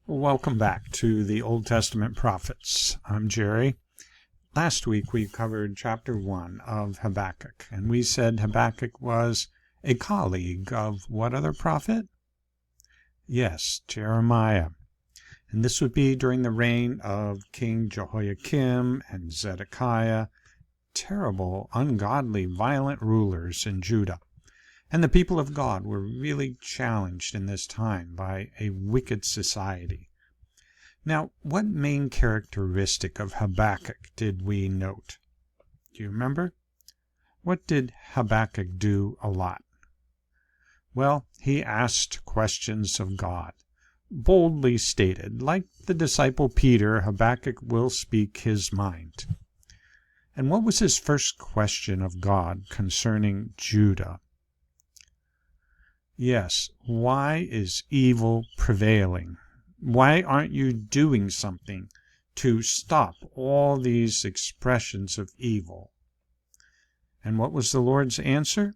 Welcome back to the Old Testament prophets. I'm Jerry. Last week we covered chapter 1 of Habakkuk, and we said Habakkuk was a colleague of what other prophet? Yes, Jeremiah. And this would be during the reign of King Jehoiakim and Zedekiah, terrible, ungodly, violent rulers in Judah. And the people of God were really challenged in this time by a wicked society. Now, what main characteristic of Habakkuk did we note? Do you remember? What did Habakkuk do a lot? Well, he asked questions of God. Boldly stated, like the disciple Peter, Habakkuk will speak his mind. And what was his first question of God concerning Judah? Yes, why is evil prevailing? Why aren't you doing something to stop all these expressions of evil? And what was the Lord's answer?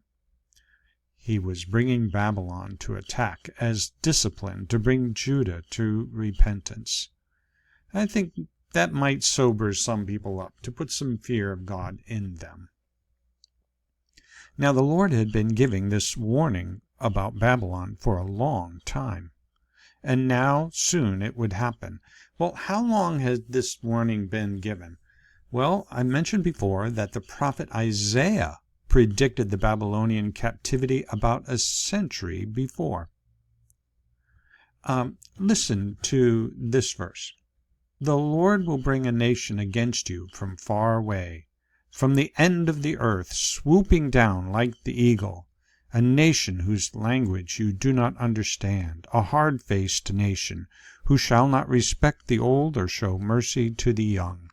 He was bringing Babylon to attack as discipline to bring Judah to repentance. I think that might sober some people up, to put some fear of God in them. Now the Lord had been giving this warning about Babylon for a long time, and now soon it would happen. Well, how long had this warning been given? Well, I mentioned before that the prophet Isaiah predicted the Babylonian captivity about a century before. Listen to this verse. The Lord will bring a nation against you from far away, from the end of the earth, swooping down like the eagle, a nation whose language you do not understand, a hard-faced nation, who shall not respect the old or show mercy to the young.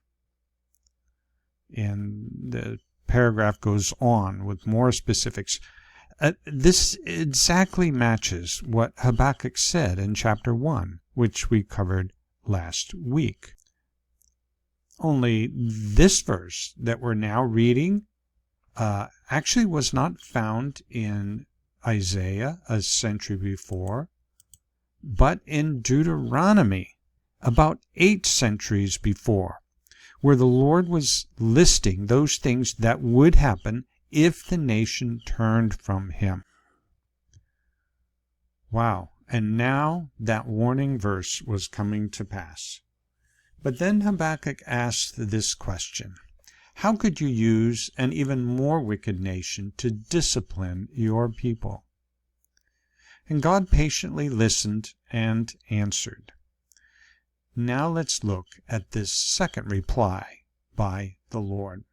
And the paragraph goes on with more specifics. This exactly matches what Habakkuk said in chapter 1, which we covered last week. Only this verse that we're now reading actually was not found in Isaiah a century before, but in Deuteronomy about 8 centuries before, where the Lord was listing those things that would happen if the nation turned from him. Wow, and now that warning verse was coming to pass. But then Habakkuk asked this question: how could you use an even more wicked nation to discipline your people? And God patiently listened and answered. Now let's look at this second reply by the Lord.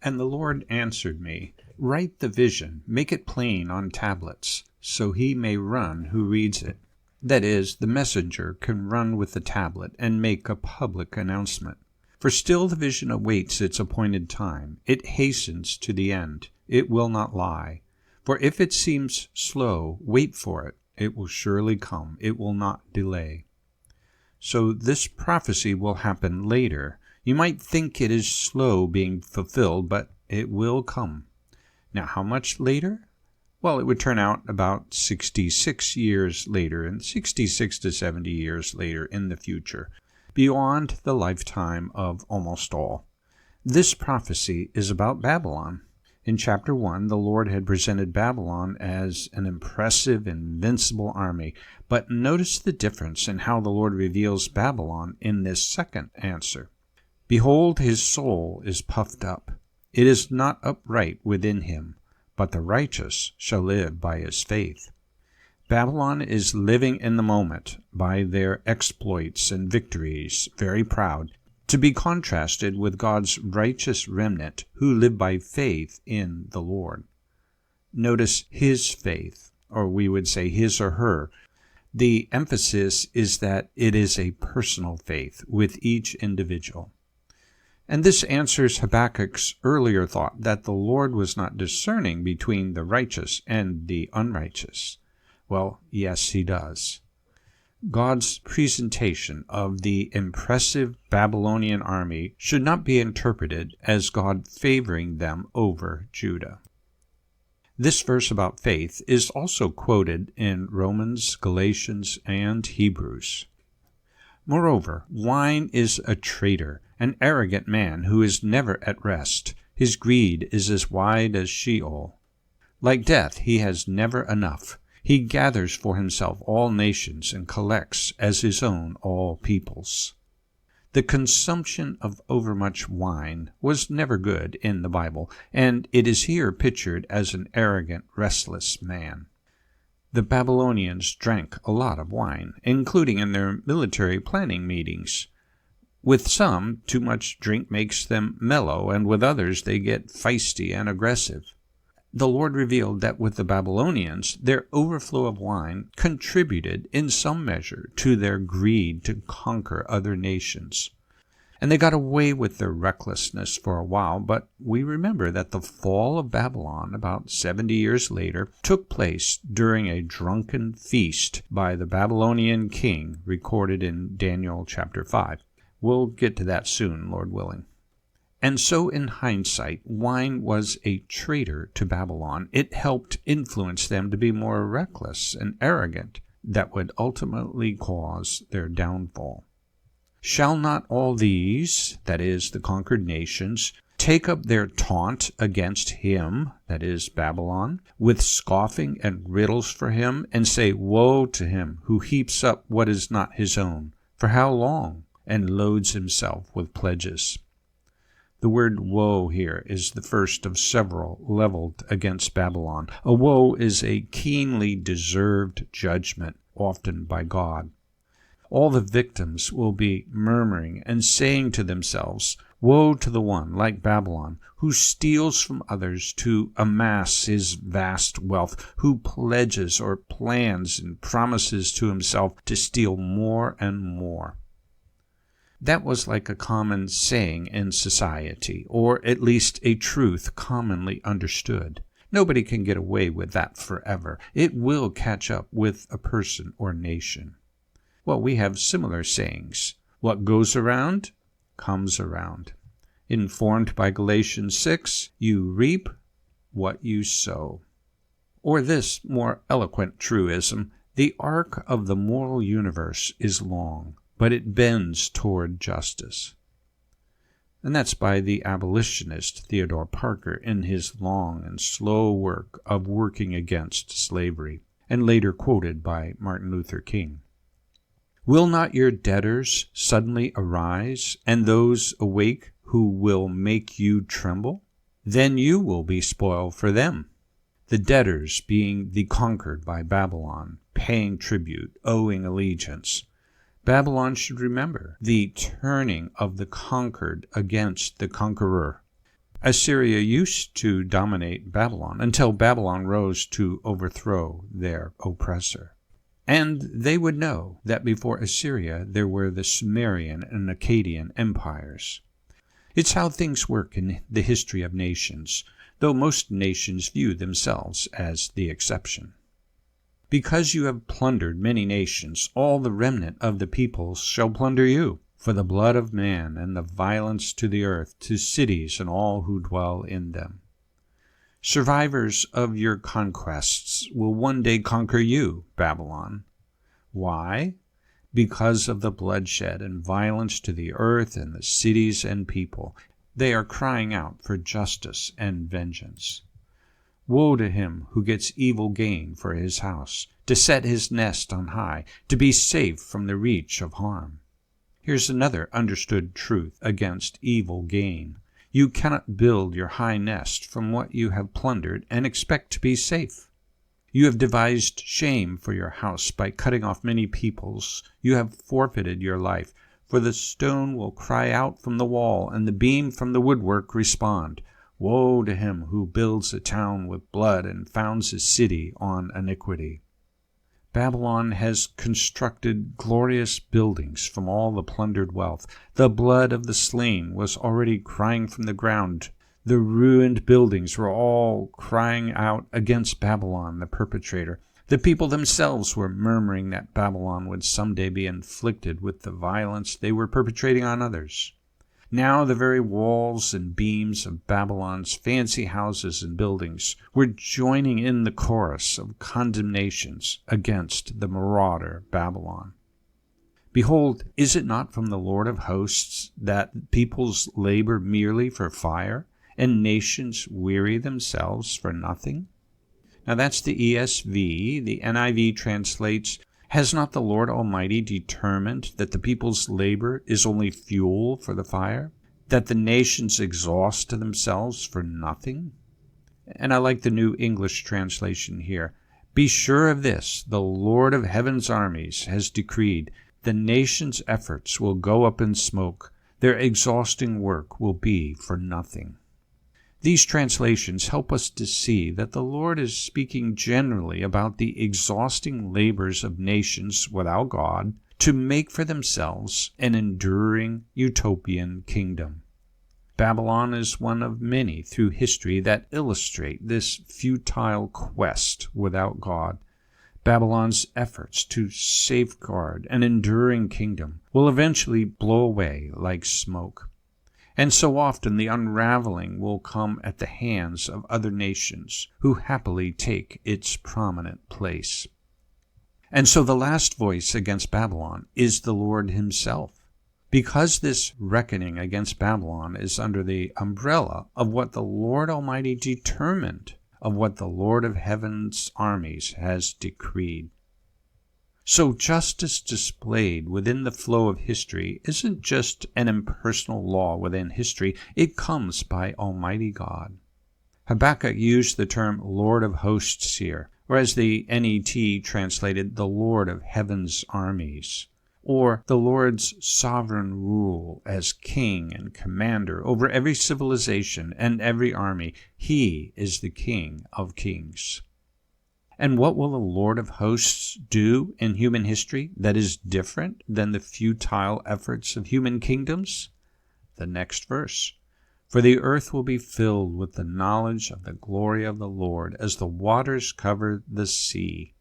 And the Lord answered me, write the vision, make it plain on tablets, so he may run who reads it. That is, the messenger can run with the tablet and make a public announcement. For still the vision awaits its appointed time. It hastens to the end. It will not lie. For if it seems slow, wait for it. It will surely come. It will not delay. So this prophecy will happen later. You might think it is slow being fulfilled, but it will come. Now, how much later? Well, it would turn out about 66 years later, and 66 to 70 years later in the future, beyond the lifetime of almost all. This prophecy is about Babylon. In chapter 1, the Lord had presented Babylon as an impressive, invincible army, but notice the difference in how the Lord reveals Babylon in this second answer. Behold, his soul is puffed up. It is not upright within him, but the righteous shall live by his faith. Babylon is living in the moment by their exploits and victories, very proud, to be contrasted with God's righteous remnant who live by faith in the Lord. Notice his faith, or we would say his or her. The emphasis is that it is a personal faith with each individual. And this answers Habakkuk's earlier thought that the Lord was not discerning between the righteous and the unrighteous. Well, yes, he does. God's presentation of the impressive Babylonian army should not be interpreted as God favoring them over Judah. This verse about faith is also quoted in Romans, Galatians, and Hebrews. Moreover, wine is a traitor, an arrogant man who is never at rest. His greed is as wide as Sheol. Like death, he has never enough. He gathers for himself all nations and collects as his own all peoples. The consumption of overmuch wine was never good in the Bible, and it is here pictured as an arrogant, restless man. The Babylonians drank a lot of wine, including in their military planning meetings. With some, too much drink makes them mellow, and with others they get feisty and aggressive. The Lord revealed that with the Babylonians, their overflow of wine contributed in some measure to their greed to conquer other nations. And they got away with their recklessness for a while, but we remember that the fall of Babylon about 70 years later took place during a drunken feast by the Babylonian king recorded in Daniel chapter 5. We'll get to that soon, Lord willing. And so in hindsight, wine was a traitor to Babylon. It helped influence them to be more reckless and arrogant that would ultimately cause their downfall. Shall not all these, that is, the conquered nations, take up their taunt against him, that is, Babylon, with scoffing and riddles for him, and say, Woe to him who heaps up what is not his own, for how long, and loads himself with pledges? The word woe here is the first of several leveled against Babylon. A woe is a keenly deserved judgment, often by God. All the victims will be murmuring and saying to themselves, Woe to the one, like Babylon, who steals from others to amass his vast wealth, who pledges or plans and promises to himself to steal more and more. That was like a common saying in society, or at least a truth commonly understood. Nobody can get away with that forever. It will catch up with a person or nation. Well, we have similar sayings. What goes around, comes around. Informed by Galatians 6, you reap what you sow. Or this more eloquent truism, the arc of the moral universe is long, but it bends toward justice. And that's by the abolitionist Theodore Parker in his long and slow work of working against slavery, and later quoted by Martin Luther King. Will not your debtors suddenly arise, and those awake who will make you tremble? Then you will be spoil for them. The debtors being the conquered by Babylon, paying tribute, owing allegiance. Babylon should remember the turning of the conquered against the conqueror. Assyria used to dominate Babylon until Babylon rose to overthrow their oppressor. And they would know that before Assyria there were the Sumerian and Akkadian empires. It's how things work in the history of nations, though most nations view themselves as the exception. Because you have plundered many nations, all the remnant of the peoples shall plunder you, for the blood of man and the violence to the earth, to cities and all who dwell in them. Survivors of your conquests will one day conquer you, Babylon. Why? Because of the bloodshed and violence to the earth and the cities and people. They are crying out for justice and vengeance. Woe to him who gets evil gain for his house, to set his nest on high, to be safe from the reach of harm. Here's another understood truth against evil gain. You cannot build your high nest from what you have plundered and expect to be safe. You have devised shame for your house by cutting off many peoples. You have forfeited your life, for the stone will cry out from the wall, and the beam from the woodwork respond. Woe to him who builds a town with blood and founds a city on iniquity. Babylon has constructed glorious buildings from all the plundered wealth. The blood of the slain was already crying from the ground. The ruined buildings were all crying out against Babylon, the perpetrator. The people themselves were murmuring that Babylon would someday be inflicted with the violence they were perpetrating on others. Now the very walls and beams of Babylon's fancy houses and buildings were joining in the chorus of condemnations against the marauder Babylon. Behold, is it not from the Lord of hosts that peoples labor merely for fire, and nations weary themselves for nothing? Now that's the ESV. The NIV translates, has not the Lord Almighty determined that the people's labor is only fuel for the fire, that the nations exhaust themselves for nothing? And I like the New English translation here. Be sure of this, the Lord of heaven's armies has decreed, the nation's efforts will go up in smoke, their exhausting work will be for nothing. These translations help us to see that the Lord is speaking generally about the exhausting labors of nations without God to make for themselves an enduring utopian kingdom. Babylon is one of many through history that illustrate this futile quest without God. Babylon's efforts to safeguard an enduring kingdom will eventually blow away like smoke. And so often the unraveling will come at the hands of other nations who happily take its prominent place. And so the last voice against Babylon is the Lord himself. Because this reckoning against Babylon is under the umbrella of what the Lord Almighty determined, of what the Lord of heaven's armies has decreed. So justice displayed within the flow of history isn't just an impersonal law within history, it comes by Almighty God. Habakkuk used the term Lord of hosts here, or as the NET translated, the Lord of heaven's armies, or the Lord's sovereign rule as king and commander over every civilization and every army. He is the King of kings. And what will the Lord of hosts do in human history that is different than the futile efforts of human kingdoms? The next verse. For the earth will be filled with the knowledge of the glory of the Lord as the waters cover the sea.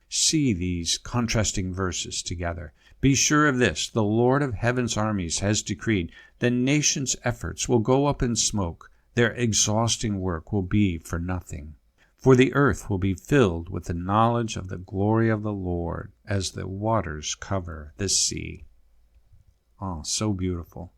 See these contrasting verses together. Be sure of this, the Lord of heaven's armies has decreed, the nation's efforts will go up in smoke, their exhausting work will be for nothing. For the earth will be filled with the knowledge of the glory of the Lord as the waters cover the sea. Oh, so beautiful.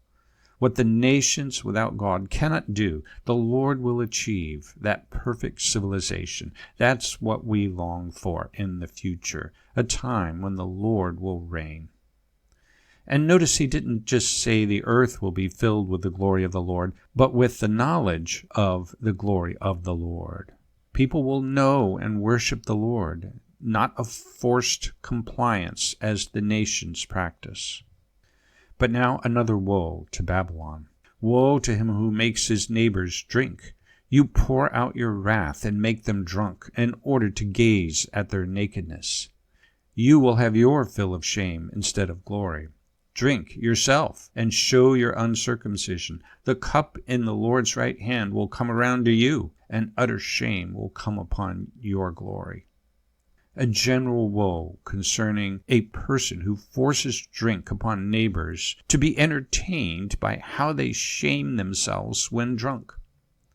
What the nations without God cannot do, the Lord will achieve, that perfect civilization. That's what we long for in the future, a time when the Lord will reign. And notice he didn't just say the earth will be filled with the glory of the Lord, but with the knowledge of the glory of the Lord. People will know and worship the Lord, not a forced compliance as the nations practice. But now another woe to Babylon. Woe to him who makes his neighbors drink. You pour out your wrath and make them drunk in order to gaze at their nakedness. You will have your fill of shame instead of glory. Drink yourself and show your uncircumcision. The cup in the Lord's right hand will come around to you, and utter shame will come upon your glory. A general woe concerning a person who forces drink upon neighbors to be entertained by how they shame themselves when drunk.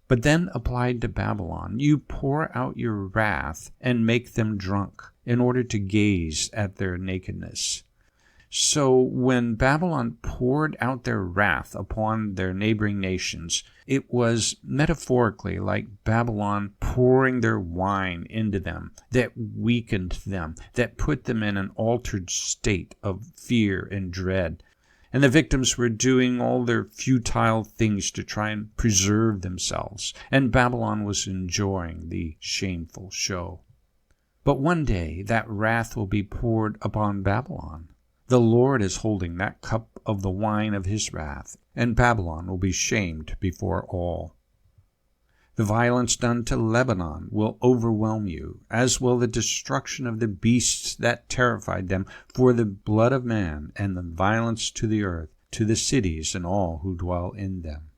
But then applied to Babylon, you pour out your wrath and make them drunk in order to gaze at their nakedness. So when Babylon poured out their wrath upon their neighboring nations, it was metaphorically like Babylon pouring their wine into them that weakened them, that put them in an altered state of fear and dread. And the victims were doing all their futile things to try and preserve themselves, and Babylon was enjoying the shameful show. But one day that wrath will be poured upon Babylon. The Lord is holding that cup of the wine of his wrath, and Babylon will be shamed before all. The violence done to Lebanon will overwhelm you, as will the destruction of the beasts that terrified them, for the blood of man and the violence to the earth, to the cities and all who dwell in them.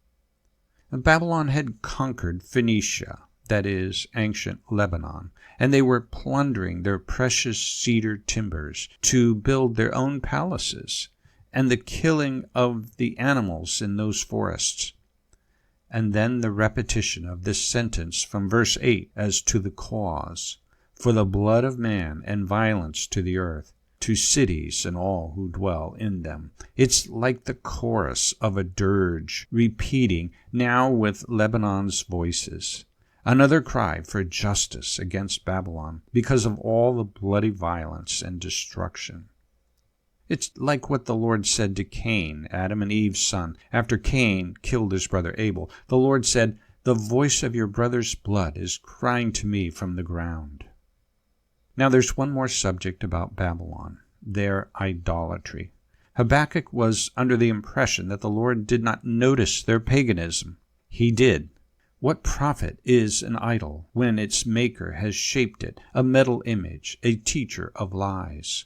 And Babylon had conquered Phoenicia, that is, ancient Lebanon, and they were plundering their precious cedar timbers to build their own palaces. and the killing of the animals in those forests. And then the repetition of this sentence from verse 8 as to the cause, for the blood of man and violence to the earth, to cities and all who dwell in them. It's like the chorus of a dirge, repeating, now with Lebanon's voices. Another cry for justice against Babylon because of all the bloody violence and destruction. It's like what the Lord said to Cain, Adam and Eve's son, after Cain killed his brother Abel. The Lord said, "The voice of your brother's blood is crying to me from the ground." Now there's one more subject about Babylon, their idolatry. Habakkuk was under the impression that the Lord did not notice their paganism. He did. What profit is an idol when its maker has shaped it, a metal image, a teacher of lies?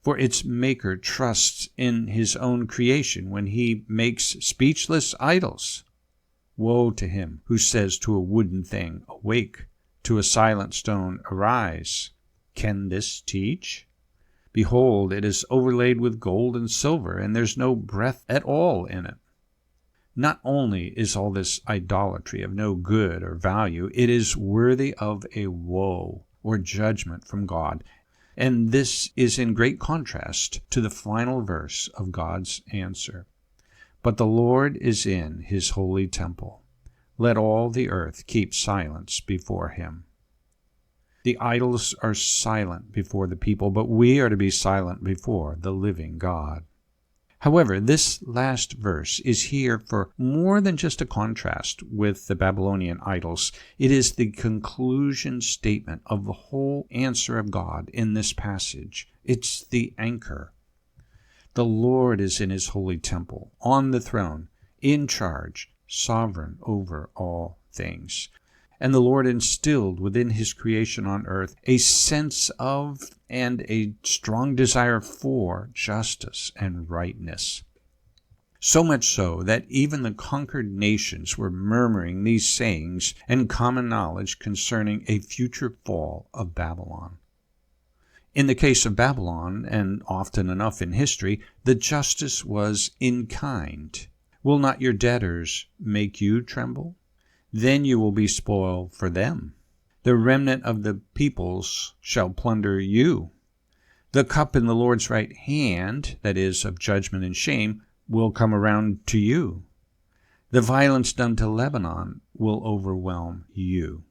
For its maker trusts in his own creation when he makes speechless idols. Woe to him who says to a wooden thing, "Awake," to a silent stone, "Arise." Can this teach? Behold, it is overlaid with gold and silver, and there's no breath at all in it. Not only is all this idolatry of no good or value, it is worthy of a woe or judgment from God. And this is in great contrast to the final verse of God's answer. But the Lord is in his holy temple. Let all the earth keep silence before him. The idols are silent before the people, but we are to be silent before the living God. However, this last verse is here for more than just a contrast with the Babylonian idols. It is the conclusion statement of the whole answer of God in this passage. It's the anchor. The Lord is in his holy temple, on the throne, in charge, sovereign over all things. And the Lord instilled within his creation on earth a sense of and a strong desire for justice and rightness. So much so that even the conquered nations were murmuring these sayings and common knowledge concerning a future fall of Babylon. In the case of Babylon, and often enough in history, the justice was in kind. Will not your debtors make you tremble? Then you will be spoil for them. The remnant of the peoples shall plunder you. The cup in the Lord's right hand, that is, of judgment and shame, will come around to you. The violence done to Lebanon will overwhelm you.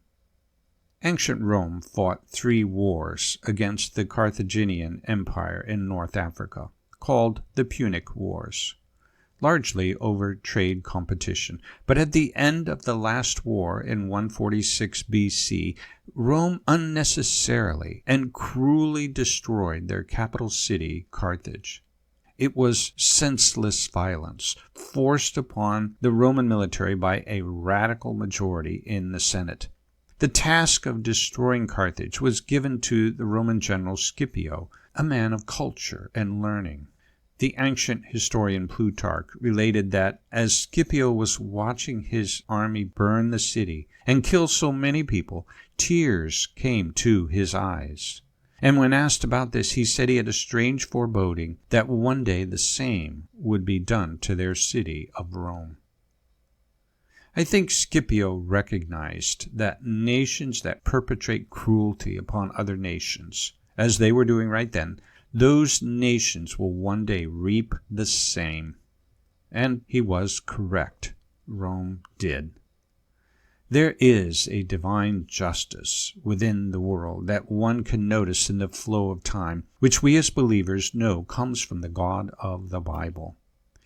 Ancient Rome fought 3 wars against the Carthaginian Empire in North Africa, called the Punic Wars, largely over trade competition. But at the end of the last war in 146 BC, Rome unnecessarily and cruelly destroyed their capital city, Carthage. It was senseless violence forced upon the Roman military by a radical majority in the Senate. The task of destroying Carthage was given to the Roman general Scipio, a man of culture and learning. The ancient historian Plutarch related that as Scipio was watching his army burn the city and kill so many people, tears came to his eyes. And when asked about this, he said he had a strange foreboding that one day the same would be done to their city of Rome. I think Scipio recognized that nations that perpetrate cruelty upon other nations, as they were doing right then, those nations will one day reap the same. And he was correct. Rome did. There is a divine justice within the world that one can notice in the flow of time, which we as believers know comes from the God of the Bible.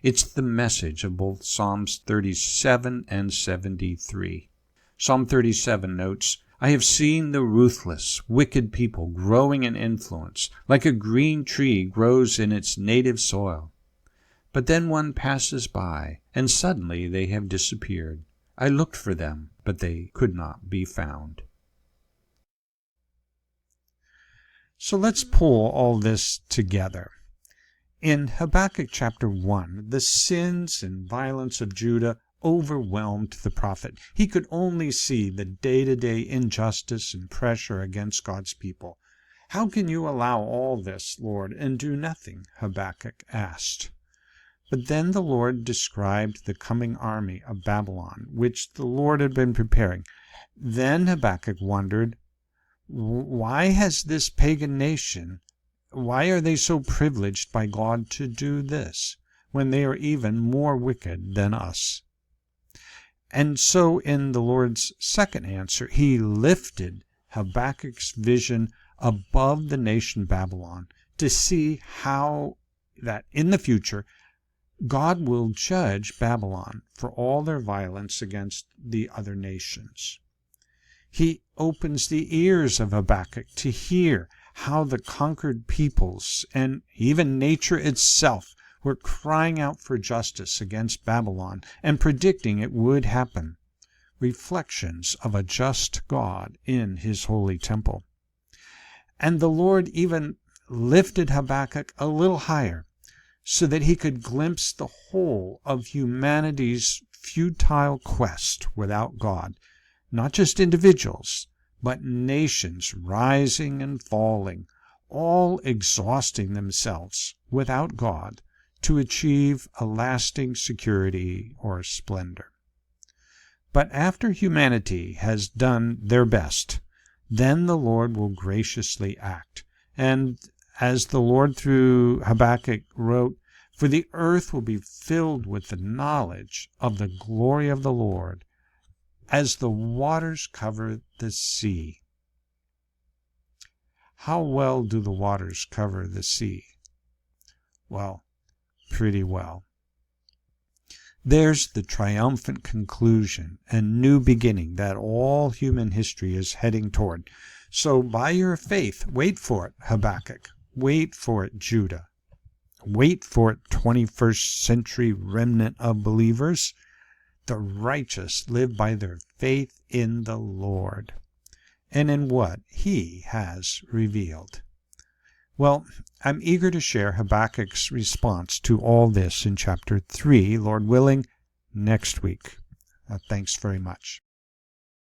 It's the message of both Psalms 37 and 73. Psalm 37 notes, "I have seen the ruthless, wicked people growing in influence, like a green tree grows in its native soil. But then one passes by, and suddenly they have disappeared. I looked for them, but they could not be found." So let's pull all this together. In Habakkuk chapter 1, the sins and violence of Judah overwhelmed the prophet. He could only see the day-to-day injustice and pressure against God's people. "How can you allow all this, Lord, and do nothing?" Habakkuk asked. But then the Lord described the coming army of Babylon, which the Lord had been preparing. Then Habakkuk wondered, why has this pagan nation, why are they so privileged by God to do this, when they are even more wicked than us? And so in the Lord's second answer, he lifted Habakkuk's vision above the nation Babylon to see how that in the future God will judge Babylon for all their violence against the other nations. He opens the ears of Habakkuk to hear how the conquered peoples and even nature itself were crying out for justice against Babylon and predicting it would happen. Reflections of a just God in his holy temple. And the Lord even lifted Habakkuk a little higher so that he could glimpse the whole of humanity's futile quest without God, not just individuals, but nations rising and falling, all exhausting themselves without God to achieve a lasting security or splendor. But after humanity has done their best, then the Lord will graciously act. And as the Lord through Habakkuk wrote, "For the earth will be filled with the knowledge of the glory of the Lord, as the waters cover the sea." How well do the waters cover the sea? Well, pretty well. There's the triumphant conclusion and new beginning that all human history is heading toward. So by your faith, wait for it, Habakkuk. Wait for it, Judah. Wait for it, 21st century remnant of believers. The righteous live by their faith in the Lord and in what he has revealed. Well, I'm eager to share Habakkuk's response to all this in chapter 3, Lord willing, next week. Thanks very much.